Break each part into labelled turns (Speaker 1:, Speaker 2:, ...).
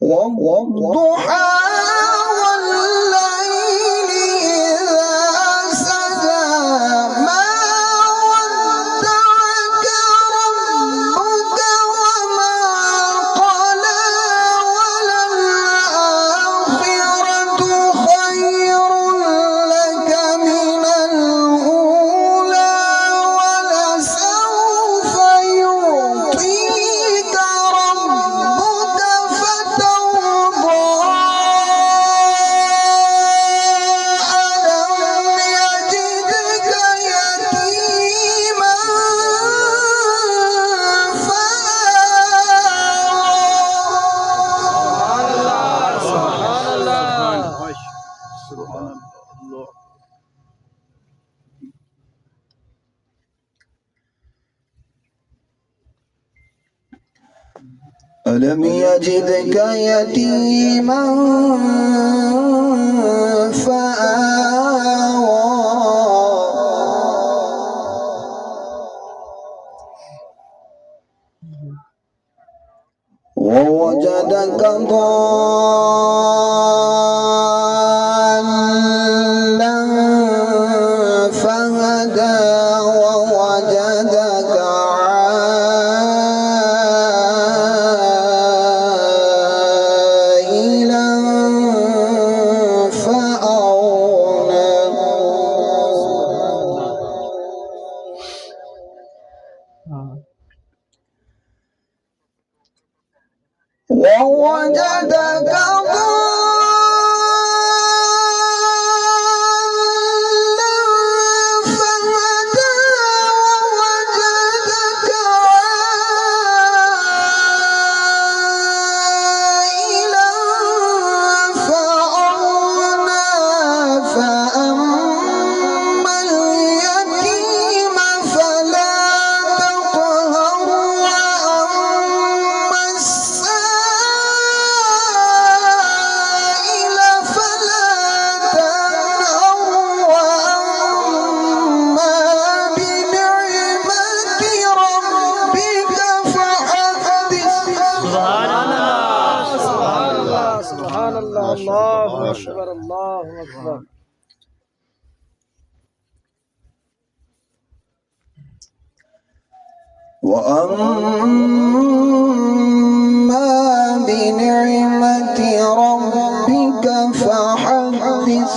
Speaker 1: والضحى والليل إذا سجى ما ودعك ربك وما قلى وللآخرة خير لك من الأولى ولسوف يعطيك ربك فترضى ألم يجدك يتيما ألم يجدك يتيما فآوى ووجدك ضالا فهدى ووجدك عائلا فأغنى ووجدك ضالا فهدى ووجدك عائلا فأغنى فأما اليتيم فلا تقهر وأما السائل فلا تنهر وأما بنعمة ربك فحدث.
Speaker 2: سبحان الله الله أكبر الله أكبر.
Speaker 1: وأما بنعمة ربك فحدث.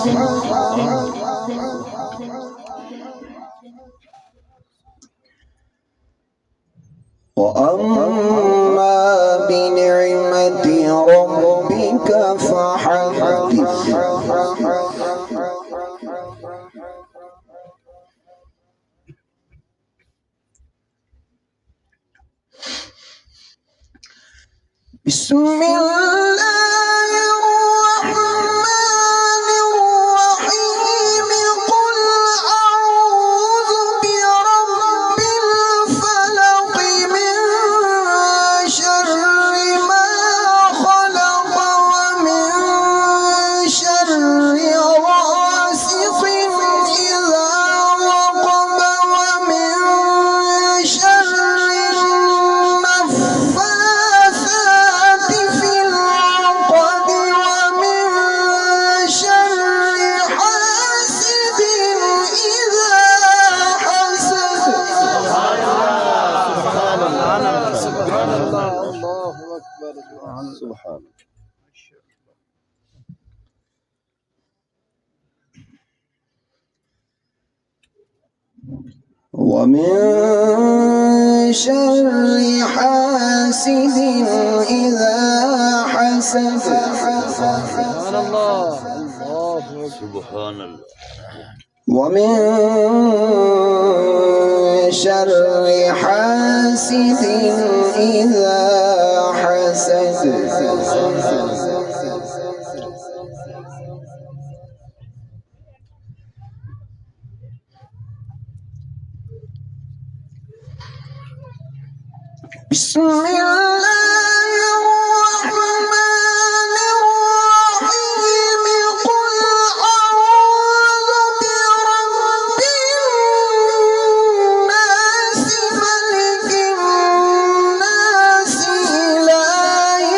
Speaker 1: وأما بنعمة ربك فحدث. بسم الله الرحمن الرحيم قل أعوذ برب الفلق من شر ما خلق ومن شر غاسق إذا وقب ومن شر النفاثات في العقد ومن شر حاسد إذا حسد.
Speaker 2: سبحان الله الله أكبر.
Speaker 1: سبحان ومن شر حاسد إذا حسد.
Speaker 2: سبحان الله الله أكبر.
Speaker 3: سبحان الله.
Speaker 1: ومن شر حاسد إذا حسد. بسم الله الرحمن الرحيم قل أعوذ برب الناس ملك الناس إله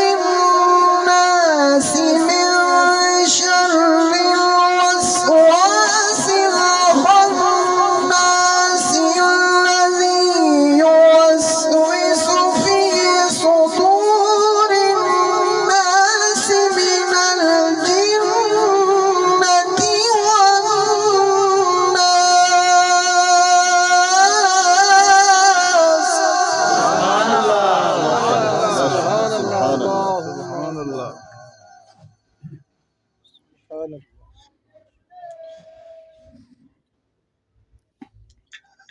Speaker 2: अल्लाह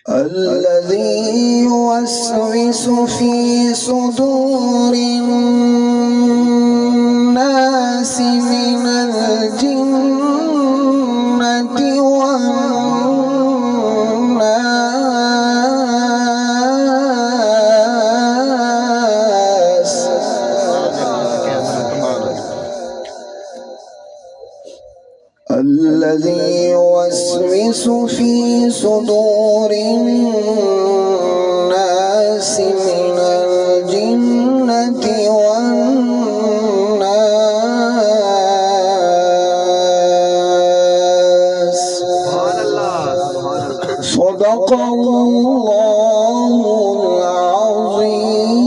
Speaker 1: الذي يوسوس في صدور الناس من الجنة والناس الذي يوسوس في صدور الناس من الجنة والناس صدق الله العظيم.